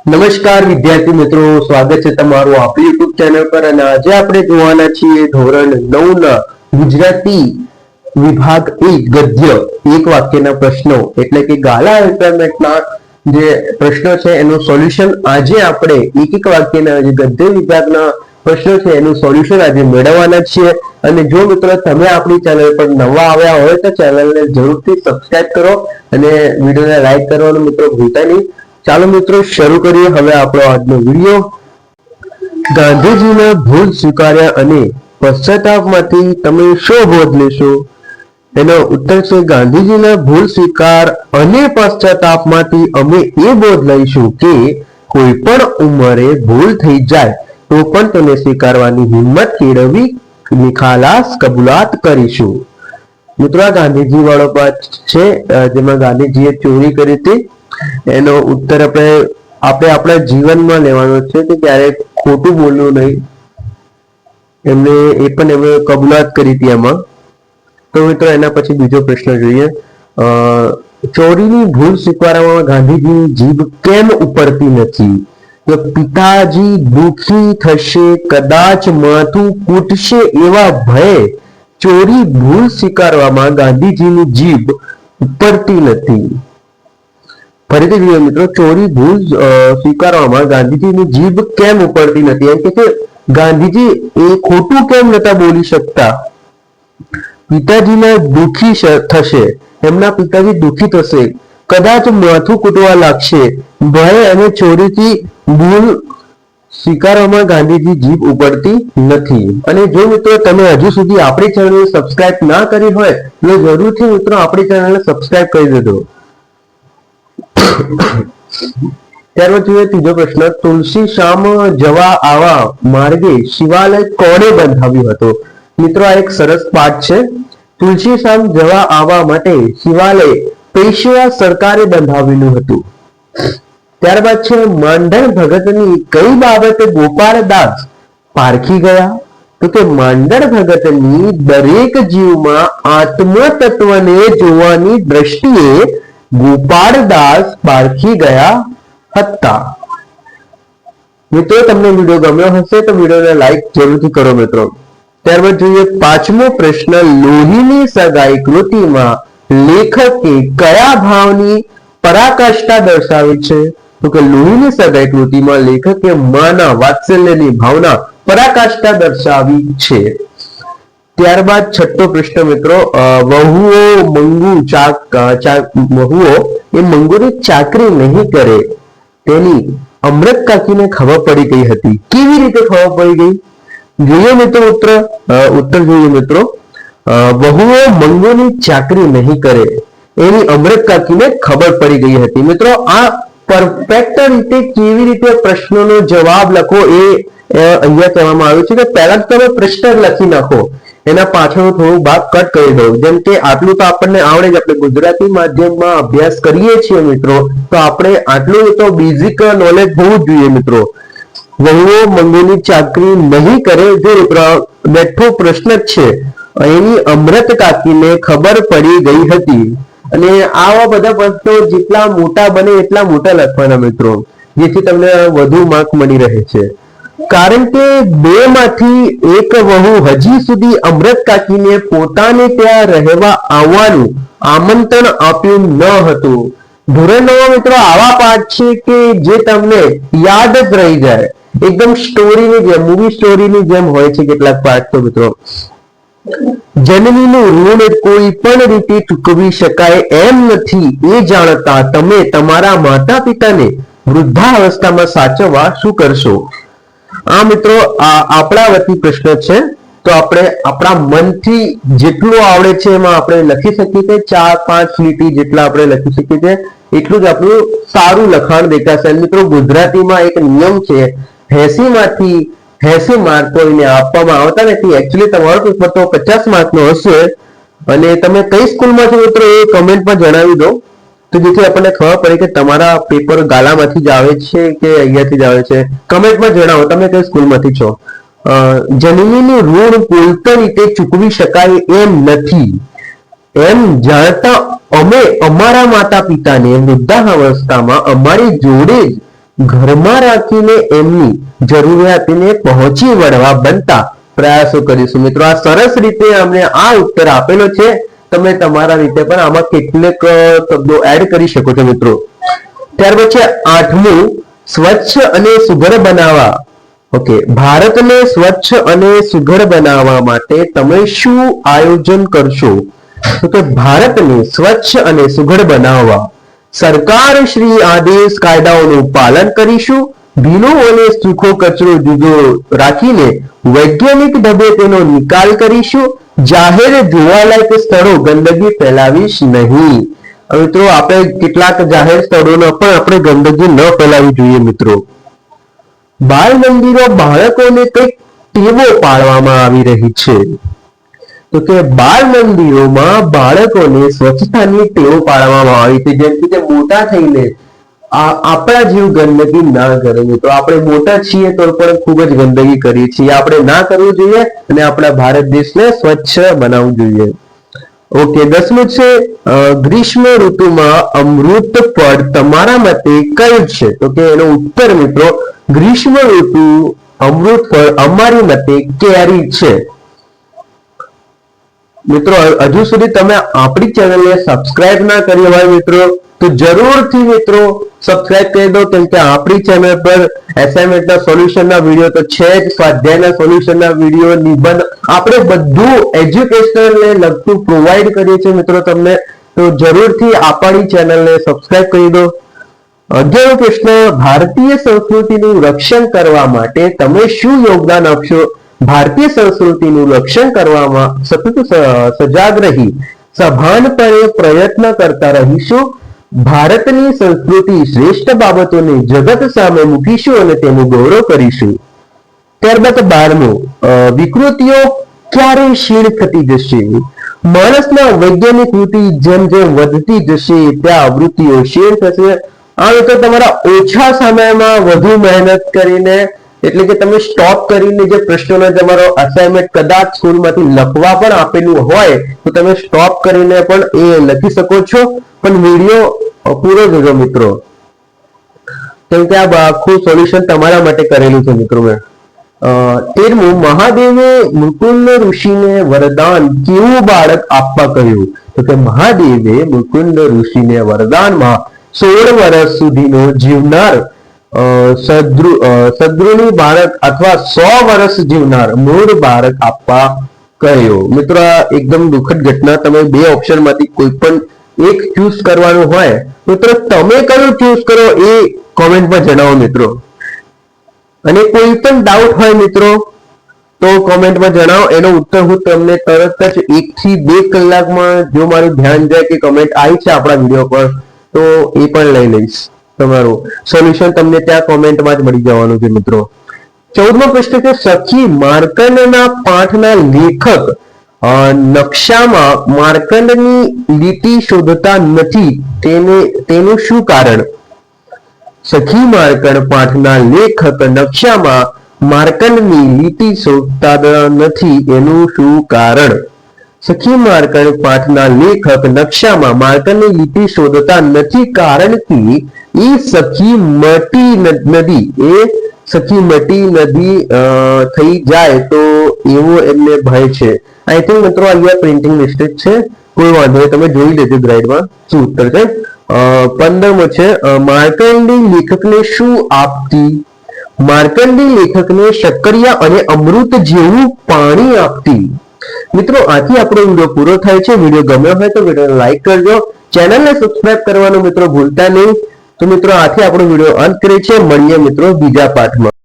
નમસ્કાર વિદ્યાર્થી મિત્રો, સ્વાગત છે તમારું આપણી યુટ્યુબ ચેનલ પર। અને આજે આપણે જોવાના છીએ ધોરણ 9 ના ગુજરાતી વિભાગ 1 ગદ્ય એક વાક્યના પ્રશ્નો એટલે કે ગાલા અલ્ટરનેટના જે પ્રશ્નો છે એનું સોલ્યુશન આજે આપણે એક વાક્યના જે ગદ્ય વિભાગના પ્રશ્નો છે એનું સોલ્યુશન આજે મેળવવાના છીએ। અને જો મિત્રો તમે આપણી ચેનલ પર નવા આવ્યા હોય તો ચેનલને જરૂરથી સબસ્ક્રાઇબ કરો અને વિડીયોને લાઈક કરવાનું મિત્રો ભૂલતા નહીં। ચાલો મિત્રો શરૂ કરીએ હવે આપણો આજનો વિડીયો। ગાંધીજીના ભૂલ સ્વીકાર્યા અને પશ્ચાતાપમાંથી તમે શું બોધ લેશો? એનો ઉત્તર છે ગાંધીજીના ભૂલ સ્વીકાર અને પશ્ચાતાપમાંથી અમે એ બોધ લઈશું કે કોઈ પણ ઉંમરે ભૂલ થઈ જાય તો પણ તેને સ્વીકારવાની હિંમત કેળવી નિખાલાસ કબૂલાત કરીશું। મિત્રો આ ગાંધીજી વાળો પાઠ છે જેમાં ગાંધીજીએ ચોરી કરી હતી। એનો ઉત્તર આપણે આપણા જીવનમાં લેવાનો છે કે ક્યારેક ખોટું બોલવું નહીં। એમણે કબૂલાત કરી હતી એમાં। તો મિત્રો એના પછી બીજો પ્રશ્ન જોઈએ। ચોરીની ભૂલ સ્વીકારવામાં ગાંધીજીની જીભ કેમ ઉપડતી નથી? તો પિતાજી દુખી થશે, કદાચ માથું કૂટશે એવા ભયે ચોરી ભૂલ સ્વીકારવામાં ગાંધીજીની જીભ ઉપડતી નથી। ફરીથી જોઈએ મિત્રો, ચોરી ભૂલ સ્વીકારવામાં ગાંધીજીની જીભ કેમ ઉપડતી નથી? એમ કે ગાંધીજી એ ખોટું કેમ નતા બોલી શકતા? પિતાજીને દુખી થશે, એમના પિતાજી દુખી થશે, કદાચ માથું કૂટવા લાગશે, ભય અને ચોરીથી ભૂલ સ્વીકારવામાં ગાંધીજી જીભ ઉપડતી નથી। અને જો મિત્રો તમે હજુ સુધી આપણી ચેનલને સબસ્ક્રાઇબ ના કરી હોય તો જરૂરથી મિત્રો આપણી ચેનલને સબસ્ક્રાઇબ કરી દેજો। ત્યારબાદ જોઈએ ત્રીજો પ્રશ્ન। તુલસી શ્યામ જવા આવા માર્ગે શિવાલય કોણે બંધાવ્યું હતું? મિત્રો આ એક સરસ પાઠ છે। તુલસી શ્યામ જવા આવવા માટે શિવાલય પેશવા સરકારે બંધાવેલું હતું। ત્યારબાદ છે માંડણ ભગતની કઈ બાબતે ગોપાળદાસ પારખી ગયા? તો કે માંડણ ભગતની દરેક જીવમાં આત્મ તત્વને જોવાની દ્રષ્ટિએ ગોપાળદાસ પારખી ગયા હતા। મિત્રો તમને વિડીયો ગમ્યો હશે તો વિડીયોને લાઈક જરૂરથી કરો મિત્રો। ત્યારબાદ જોઈએ પાંચમો પ્રશ્ન। લોહીની સગાઈ કૃતિમાં લેખકે કયા ભાવની પરાકાષ્ઠા દર્શાવી છે? તો કે લોહીની સગાઈ કૃતિમાં લેખકે માના વાત્સલ્યની ભાવના પરાકાષ્ઠા દર્શાવી છે। ત્યારબાદ છઠ્ઠો પ્રશ્ન મિત્રો। વહુઓ એ મંગુની ચાકરી નહીં કરે તેની અમૃત કાકીને ખબર પડી ગઈ હતી। કેવી રીતે ખબર પડી ગઈ? જોઈએ મિત્રો ઉત્તર જોઈએ મિત્રો। વહુઓ મંગુની ચાકરી નહીં કરે એની અમૃત કાકીને ખબર પડી ગઈ હતી। મિત્રો આ પરફેક્ટ રીતે કેવી રીતે પ્રશ્નનો જવાબ લખો એ અહીંયા કહેવામાં આવ્યું છે કે પહેલા તમે પ્રશ્ન લખી નાખો, એના પાછળ થોડું ભાગ કટ કરી દો। જેમ કે આટલું તો આપણને આવડે જ, આપણે ગુજરાતી માધ્યમમાં અભ્યાસ કરીએ છીએ મિત્રો, તો આપણે આટલું તો બેઝિક નોલેજ હોવું જ જોઈએ મિત્રો। વહુઓ મંગુની ચાકરી નહીં કરે, જો બેઠો પ્રશ્ન જ છે, એની અમૃત કાકીને ખબર પડી ગઈ હતી। અને આવા બધા પ્રશ્નો જેટલા મોટા બને એટલા મોટા લખવાના મિત્રો, જેથી તમને વધુ માર્ક મળી રહે છે। કારણ કે બે માંથી એક વહુ હજી સુધી અમૃત કાકીને પોતાને ત્યાં રહેવા આવવાનું આમંત્રણ આપ્યું ન હતું। ધોરણ 9 મિત્રો આવા પાઠ છે કે જે તમને યાદ જ રહી જાય, એકદમ સ્ટોરીની જેમ, મૂવી સ્ટોરીની જેમ હોય છે કેટલાક પાઠ તો મિત્રો। જનનીનું ઋણ કોઈ પણ રીતે ચૂકવી શકાય એમ નથી એ જાણતા તમે તમારા માતા પિતાને વૃદ્ધાવસ્થામાં સાચવવા શું કરશો? આ મિત્રો આપણા વતી પ્રશ્ન છે, તો આપણે આપણા મનથી જેટલું આવડે છે એમાં આપણે લખી શકીએ છીએ। 4-5 લીટી જેટલા આપણે લખી શકીએ છીએ એટલું જ આપણું સારું લખાણ દેખાશે। મિત્રો ગુજરાતીમાં એક નિયમ છે, 80 માંથી 80 માર્ક કોઈને આપવામાં આવતા નથી। એકચ્યુઅલી તમારો પેપર તો 50 માર્કનો હશે અને તમે કઈ સ્કૂલમાં છો મિત્રો એ કમેન્ટમાં જણાવી દો, તો જેથી આપણને ખબર પડે કે તમારા પેપર ગાલામાંથી જ આવે છે કે અહીંયાથી જ આવે છે। કમેન્ટમાં જણાવો તમે કઈ સ્કૂલમાંથી છો। જનનીનું ઋણ કોઈ પણ રીતે ચૂકવી શકાય એમ નથી એમ જાણતા અમે અમારા માતા પિતાને વૃદ્ધાવસ્થામાં અમારી જોડે જ ઘરમાં રાખીને એમની જરૂરિયાતને પહોંચી વળવા બનતા પ્રયાસો કરીશું. મિત્રો આ સરસ રીતે અમને આ ઉત્તર આપેલો છે. તમે તમારા રીતે પણ આમાં કેટલાક શબ્દો એડ કરી શકો છો મિત્રો. ત્યાર પછી 8મું, સ્વચ્છ અને સુઘડ બનાવવા. ઓકે, ભારતને સ્વચ્છ અને સુઘડ બનાવવા માટે તમે શું આયોજન કરશો? તો કે ભારતને સ્વચ્છ અને સુઘડ બનાવવા સરકાર શ્રી આદેશ કાયદાઓનું પાલન કરીશું. ભીનો અને સૂકો કચરો જુદો રાખીને વૈજ્ઞાનિક ઢબે તેનો નિકાલ કરીશું. જાહેર જોવાલાયક સ્થળો ગંદકી ફેલાવીશ નહીં. મિત્રો આપણે કેટલાક જાહેર સ્થળોનો પણ આપણે ગંદકી ન ફેલાવી જોઈએ મિત્રો. બાળ મંદિરો બાળકોને કંઈક ટેવો પાડવામાં આવી રહી છે. તો કે બાળ મંદિરોમાં બાળકોને સ્વચ્છતાની ટેવ પાડવામાં આવી છે. જેમ કે મોટા થઈને આપણા જેવું ગંદકી ના કરે. તો આપણે મોટા છીએ તો પણ ખૂબ જ ગંદકી કરીએ છીએ. આપણે ના કરવું જોઈએ અને આપણા ભારત દેશને સ્વચ્છ બનાવવું જોઈએ. ઓકે, 10મું છે ગ્રીષ્મ ઋતુમાં અમૃત ફળ તમારા મતે કયું છે? તો કે એનો ઉત્તર મિત્રો ગ્રીષ્મ ઋતુ અમૃત ફળ અમારી મતે કેરી છે. મિત્રો હજુ સુધી તમે આપણી ચેનલને સબસ્ક્રાઇબ ના કરી હોય મિત્રો તો જરૂરથી મિત્રો સબસ્ક્રાઇબ કરી દો, કેમ કે આપણી ચેનલ પર એસાઇનમેન્ટના સોલ્યુશનના વિડીયો તો છે જ, સ્વાધ્યાયના સોલ્યુશનના વિડીયો, નિબંધ, આપણે બધું એજ્યુકેશનને લગતું પ્રોવાઈડ કરીએ છીએ મિત્રો તમને. તો જરૂરથી આપણી ચેનલને સબસ્ક્રાઇબ કરી દો. 11મો પ્રશ્ન, ભારતીય સંસ્કૃતિનું રક્ષણ કરવા માટે તમે શું યોગદાન આપશો? ભારતીય સંસ્કૃતિનું રક્ષણ કરવામાં સતત સજાગ રહી સભાનપણે પ્રયત્ન કરતા રહીશું. ભારતની સંસ્કૃતિ શ્રેષ્ઠ બાબતોને જગત સામે મૂકીશું અને તેનું ગૌરવ કરીશું. ત્યારબાદ 12મું, વિકૃતિઓ ક્યારે ક્ષીણ થતી જશે? માણસના વૈજ્ઞાનિક વૃત્તિ જેમ જેમ વધતી જશે ત્યાં આવૃત્તિઓ ક્ષીણ થશે. આ તો તમારા ઓછા સમયમાં વધુ મહેનત કરીને, એટલે કે તમે સ્ટોપ કરીને જે પ્રશ્નોનો તમારો અસાઇનમેન્ટ કદાચ સ્કૂલમાંથી લખવા પણ આપેલું હોય તો તમે સ્ટોપ કરીને પણ એ લખી શકો છો. પણ વિડીયો પૂરો જોજો મિત્રો, કેમ કે આ આખું સોલ્યુશન તમારા માટે કરેલું છે મિત્રો મેં. 13મું, મહાદેવે મુકુંદ ઋષિને વરદાન કેવું બાળક આપવા કહ્યું? તો કે મહાદેવે મુકુંદ ઋષિને વરદાનમાં 16 વર્ષ સુધીનો જીવનાર સદ્ગુણી બાળક અથવા 100 વર્ષ જીવનાર મૂળ બાળક આપવા કહ્યો. મિત્રો આ એકદમ દુઃખદ ઘટના. તમે બે ઓપ્શન માંથી કોઈ પણ એક ચૂઝ કરવાનું હોય મિત્રો, તમે કયું ચૂઝ કરો એ કોમેન્ટમાં જણાવો મિત્રો. અને કોઈ પણ ડાઉટ હોય મિત્રો તો કોમેન્ટમાં જણાવો. એનો ઉત્તર હું તમને તરત જ 1 થી 2 કલાકમાં, જો મારું ધ્યાન જાય કે કમેન્ટ આવી છે આપણા વિડીયો પર, તો એ પણ લઈ લઈશ. તમારું સોલ્યુશન તમને ત્યાં કોમેન્ટમાં જ મળી જવાનું છે મિત્રો. 14મો પ્રશ્ન છે, સખી માર્કંડના પાઠના લેખક નકશામાં માર્કંડની લીટી શોધતા નથી, તેનું શું કારણ? સખી માર્કંડ પાઠના લેખક નકશામાં માર્કંડની લીટી શોધતા નથી, એનું શું કારણ? સખી માર્કંડ પાઠના લેખક નકશામાં માર્કંડની લીટી શોધતા નથી કારણ કે એ સખી મટી નદી થઈ જાય તો એવો એમને ભય છે. આઈ થિંક મિત્રો અહીંયા પ્રિન્ટિંગ મિસ્ટેક છે, કોઈ વાંધો નહીં, તમે જોઈ લેજો ગ્રાઇડમાં શું ઉત્તર છે. 15મો છે, માર્કંડી લેખકને શું આપતી? માર્કંડી લેખકને શક્કરિયા અને અમૃત જેવું પાણી આપતી. મિત્રો આથી આપણો વિડીયો પૂરો થાય છે. વિડીયો ગમ્યો હોય તો વિડીયોને લાઈક કરજો, ચેનલને સબસ્ક્રાઇબ કરવાનું મિત્રો ભૂલતા નહીં. તો મિત્રો આથી આપણો વિડીયો અંત કરે છે. મળીએ મિત્રો બીજા પાઠમાં.